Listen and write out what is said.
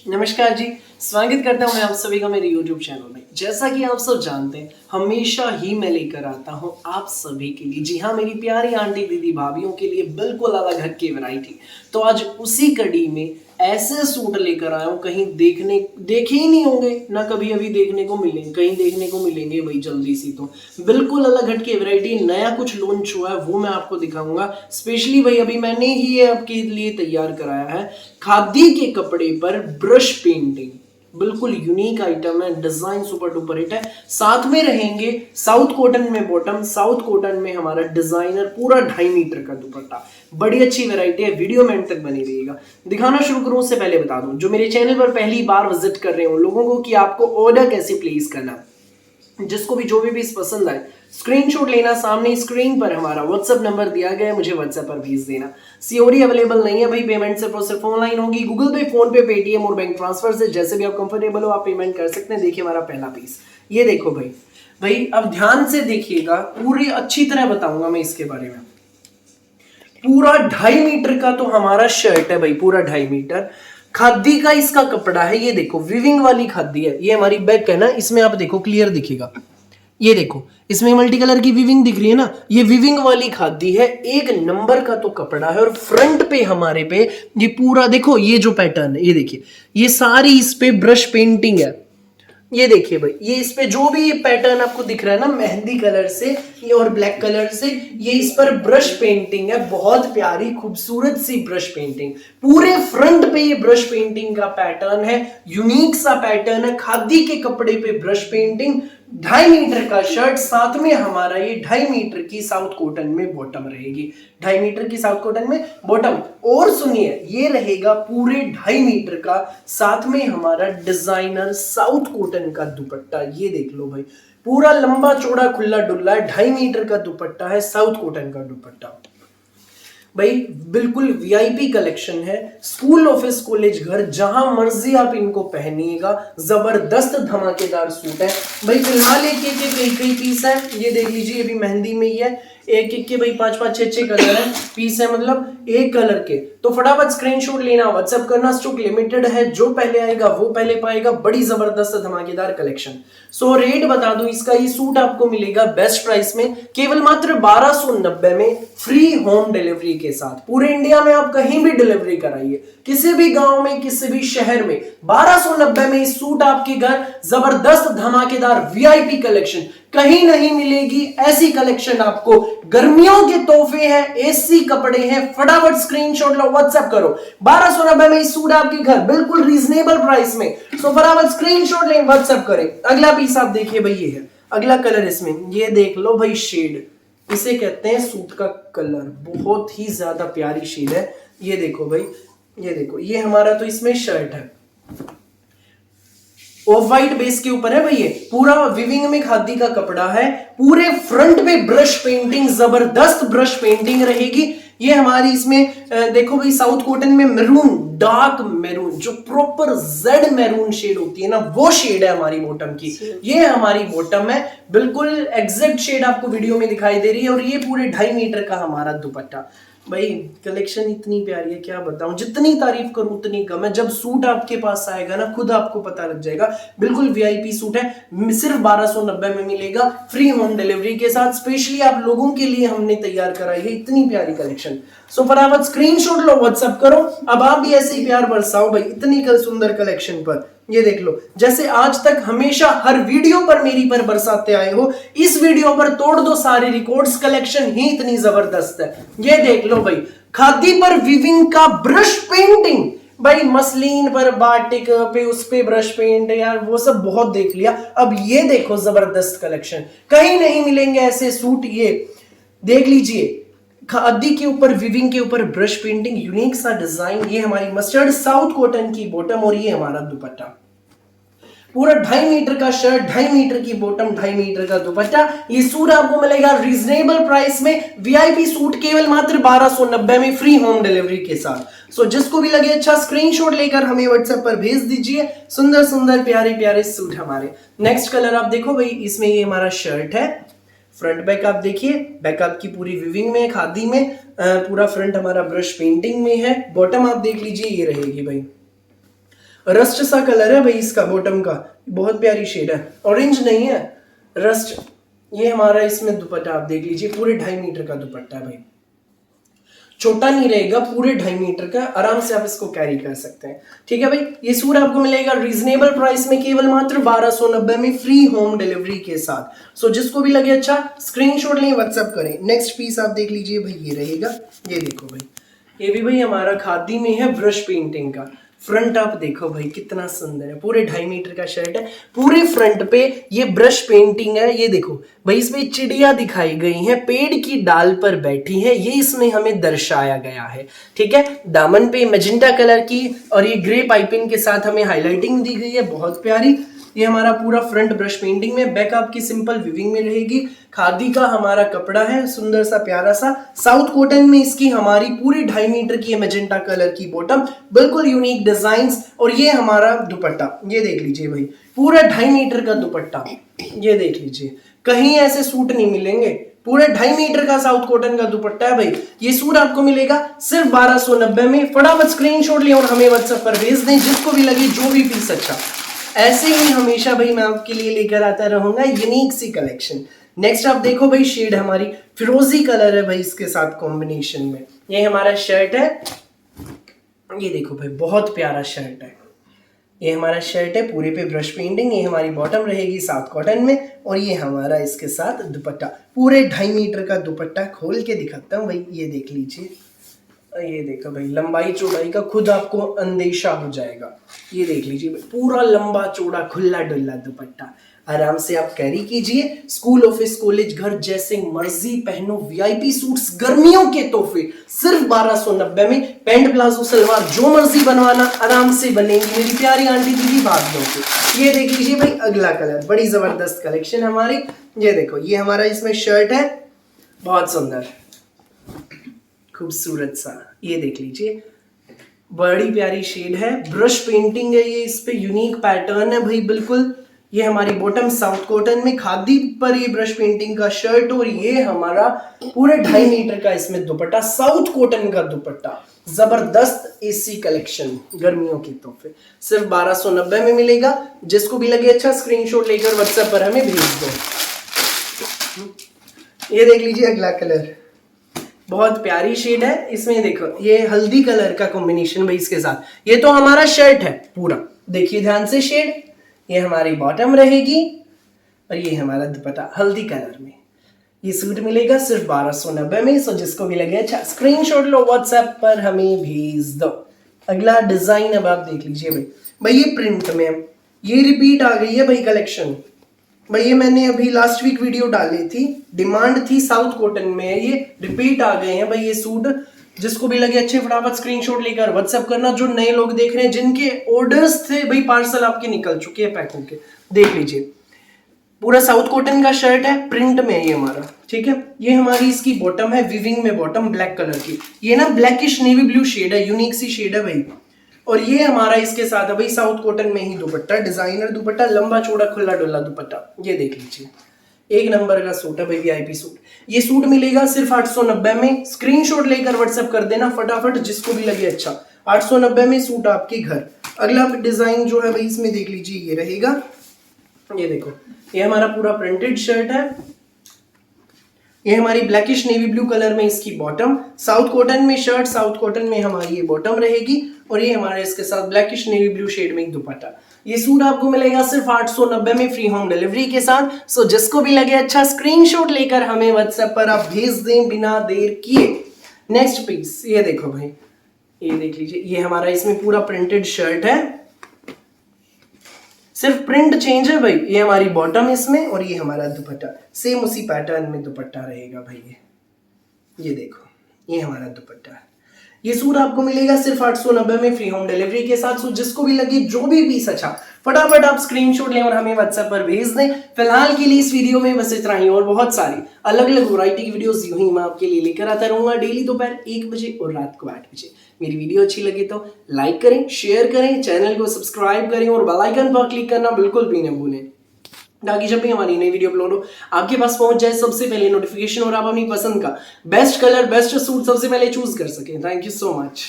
नमस्कार जी। स्वागत करता हूँ मैं आप सभी का मेरे YouTube चैनल में। जैसा कि आप सब जानते हैं, हमेशा ही मैं लेकर आता हूँ आप सभी के लिए, जी हाँ, मेरी प्यारी आंटी दीदी भाभीियों के लिए बिल्कुल अलग हट के वैरायटी। तो आज उसी कड़ी में ऐसे सूट लेकर आया हूँ, कहीं देखे ही नहीं होंगे ना, कभी अभी देखने को मिलेंगे, कहीं देखने को मिलेंगे भाई जल्दी सी। तो बिल्कुल अलग हट के वैरायटी, नया कुछ लॉन्च हुआ है वो मैं आपको दिखाऊंगा। स्पेशली भाई अभी मैंने ही ये आपके लिए तैयार कराया है, खादी के कपड़े पर ब्रश पेंटिंग। बिल्कुल यूनिक आइटम है, डिजाइन सुपर डुपर हिट है। साथ में रहेंगे साउथ कॉटन में बॉटम, साउथ कॉटन में हमारा डिजाइनर पूरा 2.5 मीटर का दुपट्टा। बड़ी अच्छी वैरायटी है, वीडियो में एंड तक बनी रहिएगा। दिखाना शुरू करूं उससे पहले बता दूं, जो मेरे चैनल पर पहली बार विजिट कर रहे हो लोगों को, कि आपको ऑर्डर कैसे प्लेस करना। जिसको भी जो भी पीस पसंद आए स्क्रीनशॉट लेना, सामने स्क्रीन पर हमारा व्हाट्सएप नंबर दिया गया है, मुझे व्हाट्सएप पर भेज देना। सीओडी अवेलेबल नहीं है भाई, पेमेंट सिर्फ और सिर्फ ऑनलाइन होगी, गूगल पे, फोन पे, पेटीएम और बैंक ट्रांसफर से, जैसे भी आप कंफर्टेबल हो आप पेमेंट कर सकते हैं। देखिए हमारा पहला पीस, ये देखो भाई। भाई अब ध्यान से देखिएगा, पूरी अच्छी तरह बताऊंगा मैं इसके बारे में। पूरा 2.5 मीटर का तो हमारा शर्ट है भाई, पूरा 2.5 मीटर खादी का इसका कपड़ा है। ये देखो विविंग वाली खादी है, ये हमारी बैक है ना, इसमें आप देखो क्लियर दिखेगा। ये देखो इसमें मल्टी कलर की विविंग दिख रही है ना, ये विविंग वाली खादी है। एक नंबर का तो कपड़ा है। और फ्रंट पे हमारे पे ये पूरा देखो, ये जो पैटर्न है ये देखिए, ये सारी इस पे ब्रश पेंटिंग है। ये देखिए भाई, ये इस पे जो भी ये पैटर्न आपको दिख रहा है ना, मेहंदी कलर से ये और ब्लैक कलर से, ये इस पर ब्रश पेंटिंग है। बहुत प्यारी खूबसूरत सी ब्रश पेंटिंग, पूरे फ्रंट पे ये ब्रश पेंटिंग का पैटर्न है। यूनिक सा पैटर्न है, खादी के कपड़े पे ब्रश पेंटिंग। 2.5 मीटर का शर्ट, साथ में हमारा ये 2.5 मीटर की साउथ कॉटन में बॉटम रहेगी। 2.5 मीटर की साउथ कॉटन में बॉटम। और सुनिए, ये रहेगा पूरे 2.5 मीटर का, साथ में हमारा डिजाइनर साउथ कॉटन का दुपट्टा। ये देख लो भाई, पूरा लंबा चौड़ा खुला डुल्ला है, 2.5 मीटर का दुपट्टा है, साउथ कॉटन का दुपट्टा भाई। बिल्कुल वीआईपी कलेक्शन है, स्कूल ऑफिस कॉलेज घर जहां मर्जी आप इनको पहनिएगा। जबरदस्त धमाकेदार सूट है भाई। फिलहाल एक कई पीस है, ये देख लीजिए, अभी मेहंदी में ही है। एक एक के भाई 5-5 6-6 कलर है, पीस है मतलब एक कलर के। तो फटाफट स्क्रीनशॉट लेना, व्हाट्सएप करना, स्टॉक लिमिटेड है, जो पहले आएगा वो पहले पाएगा। बड़ी जबरदस्त धमाकेदार कलेक्शन। सो रेट बता दूं इसका, ये सूट आपको मिलेगा बेस्ट प्राइस में, केवल मात्र 1290 में, फ्री होम डिलीवरी के साथ। पूरे इंडिया में आप कहीं भी डिलीवरी कराइए, किसी भी गांव में, किसी भी शहर में, 1290 में इस सूट आपके घर। जबरदस्त धमाकेदार वीआईपी कलेक्शन, कहीं नहीं मिलेगी ऐसी कलेक्शन आपको। गर्मियों के तोहफे हैं, एसी कपड़े हैं। फटाफट स्क्रीनशॉट लो, व्हाट्सएप करो। 1290 में इस सूट आपके घर, बिल्कुल रीजनेबल प्राइस में। सो फटाफट स्क्रीनशॉट लें, व्हाट्सएप करें। अगला पीस आप देखिए भाई, ये है अगला कलर। इसमें ये देख लो भाई, शेड इसे कहते हैं सूट का कलर, बहुत ही ज्यादा प्यारी शेड है। ये देखो भाई, ये देखो, ये हमारा तो इसमें शर्ट है, ऑफ वाइट बेस के ऊपर है भाई। ये पूरा विविंग में खादी का कपड़ा है, पूरे फ्रंट पे ब्रश पेंटिंग, जबरदस्त ब्रश पेंटिंग रहेगी। ये हमारी इसमें देखो भाई, साउथ कॉटन में मैरून, डार्क मैरून, जो प्रॉपर जेड मैरून शेड होती है ना, वो शेड है हमारी बॉटम की। ये हमारी बॉटम है, बिल्कुल एग्जैक्ट शेड आपको वीडियो में दिखाई दे रही है। और ये पूरे 2.5 मीटर का हमारा दुपट्टा। भाई कलेक्शन इतनी प्यारी है, क्या बताऊं, जितनी तारीफ करूं उतनी कम है। जब सूट आपके पास आएगा ना, खुद आपको पता लग जाएगा। बिल्कुल वीआईपी सूट है, सिर्फ 1290 में मिलेगा, फ्री होम डिलीवरी के साथ। स्पेशली आप लोगों के लिए हमने तैयार कराई है इतनी प्यारी कलेक्शन। सो फटाफट स्क्रीनशॉट लो, व्हाट्सएप करो। अब आप भी ऐसे ही प्यार बरसाओ भाई इतनी सुंदर कलेक्शन पर। ये देख लो, जैसे आज तक हमेशा हर वीडियो पर मेरी पर बरसाते आए हो, इस वीडियो पर तोड़ दो सारे रिकॉर्ड्स। कलेक्शन ही इतनी जबरदस्त है। ये देख लो भाई, खादी पर विविंग का ब्रश पेंटिंग भाई, मसलिन पर बाटिक पे उस पे ब्रश पेंट, यार वो सब बहुत देख लिया। अब ये देखो जबरदस्त कलेक्शन, कहीं नहीं मिलेंगे ऐसे सूट। ये देख लीजिए, खादी के ऊपर विविंग के ऊपर ब्रश पेंटिंग, यूनिक सा डिजाइन। ये हमारी मस्टर्ड साउथ कॉटन की बॉटम और ये हमारा दुपट्टा। पूरा 2.5 मीटर का शर्ट, 2.5 मीटर की बॉटम, 2.5 मीटर का दुपट्टा। ये सूट आपको मिलेगा रीजनेबल प्राइस में, वीआईपी सूट केवल मात्र 1290 में, फ्री होम डिलीवरी के साथ। सो जिसको भी लगे अच्छा, स्क्रीनशॉट लेकर हमें व्हाट्सएप पर भेज दीजिए। सुंदर सुंदर प्यारे प्यारे सूट हमारे। नेक्स्ट कलर आप देखो भाई, इसमें ये हमारा शर्ट है। फ्रंट बैक आप देखिए, बैक आपकी पूरी विविंग में, खादी में, पूरा फ्रंट हमारा ब्रश पेंटिंग में है। बॉटम आप देख लीजिए, ये रहेगी भाई। रस्ट सा कलर है भाई इसका बॉटम का, बहुत प्यारी शेड है, ऑरेंज नहीं है, रस्ट। ये हमारा इसमें दुपट्टा आप देख लीजिए, पूरे 2.5 मीटर का दुपट्टा है भाई, छोटा नहीं रहेगा, पूरे 2.5 मीटर का, आराम से आप इसको कैरी कर सकते हैं। ठीक है भाई, ये सूट आपको मिलेगा रीजनेबल प्राइस में, केवल मात्र 1290 में, फ्री होम डिलीवरी के साथ। सो जिसको भी लगे अच्छा स्क्रीनशॉट लें, व्हाट्सएप करें। नेक्स्ट पीस आप देख लीजिए भाई, ये रहेगा, ये देखो भाई, ये भी भाई हमारा खादी में है, ब्रश पेंटिंग का। फ्रंट आप देखो भाई कितना सुंदर है, पूरे 2.5 मीटर का शर्ट है, पूरे फ्रंट पे ये ब्रश पेंटिंग है। ये देखो भाई, इसमें चिड़िया दिखाई गई है, पेड़ की डाल पर बैठी है, ये इसमें हमें दर्शाया गया है। ठीक है, दामन पे मैजेंटा कलर की और ये ग्रे पाइपिंग के साथ हमें हाईलाइटिंग दी गई है, बहुत प्यारी। ये हमारा पूरा फ्रंट ब्रश पेंटिंग में, बैक आपकी सिंपल विविंग में रहेगी। खादी का हमारा कपड़ा है, सुंदर सा प्यारा सा, साउथ कॉटन में इसकी हमारी पूरी 2.5 मीटर की मैजेंटा कलर की बॉटम, बिल्कुल यूनिक डिजाइन्स। और ये हमारा दुपट्टा, ये देख लीजिए भाई, पूरा 2.5 मीटर का दुपट्टा, ये देख लीजिए, कहीं ऐसे सूट नहीं मिलेंगे, पूरे 2.5 मीटर का साउथ कॉटन का दुपट्टा है भाई। ये सूट आपको मिलेगा सिर्फ 1290 में। फटाफट स्क्रीनशॉट लें और हमें व्हाट्सएप पर भेज दें, जिसको भी लगे जो भी पीस अच्छा। ऐसे ही हमेशा भाई मैं आपके लिए लेकर आता रहूंगा यूनिक सी कलेक्शन। नेक्स्ट आप देखो भाई, शेड हमारी फिरोजी कलर है भाई, इसके साथ कॉम्बिनेशन में ये हमारा शर्ट है। ये देखो भाई, बहुत प्यारा शर्ट है, ये हमारा शर्ट है, पूरे पे ब्रश पेंटिंग। ये हमारी बॉटम रहेगी साउथ कॉटन में, और ये हमारा इसके साथ दुपट्टा, पूरे 2.5 मीटर का दुपट्टा। खोल के दिखाता हूँ भाई, ये देख लीजिए, ये देखो भाई, लंबाई चौड़ाई का खुद आपको अंदेशा हो जाएगा। ये देख लीजिए भाई, पूरा लंबा चौड़ा खुला डुल्ला दुपट्टा, आराम से आप कैरी कीजिए। स्कूल, ऑफिस, कॉलेज, घर जैसे मर्जी पहनो। वीआईपी सूट्स, गर्मियों के तोहफे सिर्फ 1290 में। पैंट प्लाजो सलवार जो मर्जी बनवाना, आराम से बनेंगी मेरी प्यारी आंटी दीदी भाभियों के। ये देख लीजिए भाई, अगला कलर, बड़ी जबरदस्त कलेक्शन हमारी। ये देखो, ये हमारा इसमें शर्ट है, बहुत सुंदर खूबसूरत सा, ये देख लीजिए, बड़ी प्यारी शेड है, ब्रश पेंटिंग है, ये इस पे यूनिक पैटर्न है भाई, बिल्कुल। ये हमारी बॉटम साउथ कॉटन में, खादी पर ये ब्रश पेंटिंग का शर्ट, और ये हमारा पूरे 2.5 मीटर का इसमें दुपट्टा, साउथ कॉटन का दुपट्टा, जबरदस्त एसी कलेक्शन, गर्मियों के तोहफे, सिर्फ 1290 में मिलेगा। जिसको भी लगे अच्छा स्क्रीनशॉट लेकर व्हाट्सएप पर हमें भेज दो। ये देख लीजिए अगला कलर, बहुत प्यारी शेड है, इसमें देखो ये हल्दी कलर का कॉम्बिनेशन भाई इसके साथ। ये तो हमारा शर्ट है पूरा, देखिए ध्यान से शेड, ये हमारी बॉटम रहेगी, और ये हमारा दुपट्टा हल्दी कलर में। ये सूट मिलेगा सिर्फ 1290 में। सो जिसको भी लगे अच्छा स्क्रीनशॉट लो, व्हाट्सएप पर हमें भेज दो। अगला डिजाइन अब आप देख लीजिए भाई, ये प्रिंट में, ये रिपीट आ गई है भाई कलेक्शन भाई। ये मैंने अभी लास्ट वीक वीडियो डाली थी, डिमांड थी साउथ कॉटन में, ये रिपीट आ गए हैं भाई ये सूट। जिसको भी लगे अच्छे फटाफट स्क्रीनशॉट लेकर व्हाट्सएप करना। जो नए लोग देख रहे हैं, जिनके ऑर्डर्स थे भाई, पार्सल आपके निकल चुके हैं पैक होके, देख लीजिए, पूरा साउथ कॉटन का शर्ट है, प्रिंट में ये हमारा। ठीक है, ये हमारी इसकी बॉटम है, विविंग में बॉटम, ब्लैक कलर की, ये ना ब्लैकिश नेवी ब्लू शेड है, यूनिक सी शेड है भाई। और ये हमारा इसके साथ है भाई साउथ कॉटन में ही दुपट्टा, डिजाइनर दुपट्टा, लंबा चौड़ा खुला डुल्ला दुपट्टा, ये देख लीजिए, एक नंबर का सूट है भाई, वीआईपी सूट। ये सूट मिलेगा सिर्फ 890 में। स्क्रीनशॉट लेकर व्हाट्सएप कर देना फटाफट, जिसको भी लगे अच्छा। 890 में सूट आपके घर। अगला डिजाइन जो है भाई, इसमें देख लीजिए, ये रहेगा, ये देखो, ये हमारा पूरा प्रिंटेड शर्ट है, ये हमारी ब्लैकिश नेवी ब्लू कलर में इसकी बॉटम, साउथ कॉटन में शर्ट, साउथ कॉटन में हमारी ये बॉटम रहेगी, और ये हमारे इसके साथ ब्लैकिश नेवी ब्लू शेड में दुपट्टा। ये सूट आपको मिलेगा सिर्फ 890 में, फ्री होम डिलीवरी के साथ। सो जिसको भी लगे अच्छा स्क्रीनशॉट लेकर हमें व्हाट्सएप पर आप भेज दें बिना देर किए। नेक्स्ट पीस, ये देखो भाई, ये देख लीजिए, ये हमारा इसमें पूरा प्रिंटेड शर्ट है, सिर्फ प्रिंट चेंज है भाई। ये हमारी बॉटम इसमें, और ये हमारा दुपट्टा, सेम उसी पैटर्न में दुपट्टा रहेगा भाई। ये देखो, ये हमारा दुपट्टा है। ये सूट आपको मिलेगा सिर्फ 890 में, फ्री होम डिलीवरी के साथ। सो जिसको भी लगे जो भी पीस अच्छा, फटाफट आप स्क्रीनशॉट लें और हमें व्हाट्सएप पर भेज दें। फिलहाल के लिए इस वीडियो में बस इतना ही, और बहुत सारी अलग अलग वैरायटी की वीडियोस यूं ही मैं आपके लिए लेकर आता रहूंगा, डेली दोपहर 1 बजे और रात को 8 बजे। मेरी वीडियो अच्छी लगे तो लाइक करें, शेयर करें, चैनल को सब्सक्राइब करें, और बेल आइकन पर क्लिक करना बिल्कुल भी न भूलें, ताकि जब भी हमारी नई वीडियो अपलोड हो आपके पास पहुंच जाए सबसे पहले नोटिफिकेशन, और आप अपनी पसंद का बेस्ट कलर, बेस्ट सूट सबसे पहले चूज कर सकें। Thank you so much.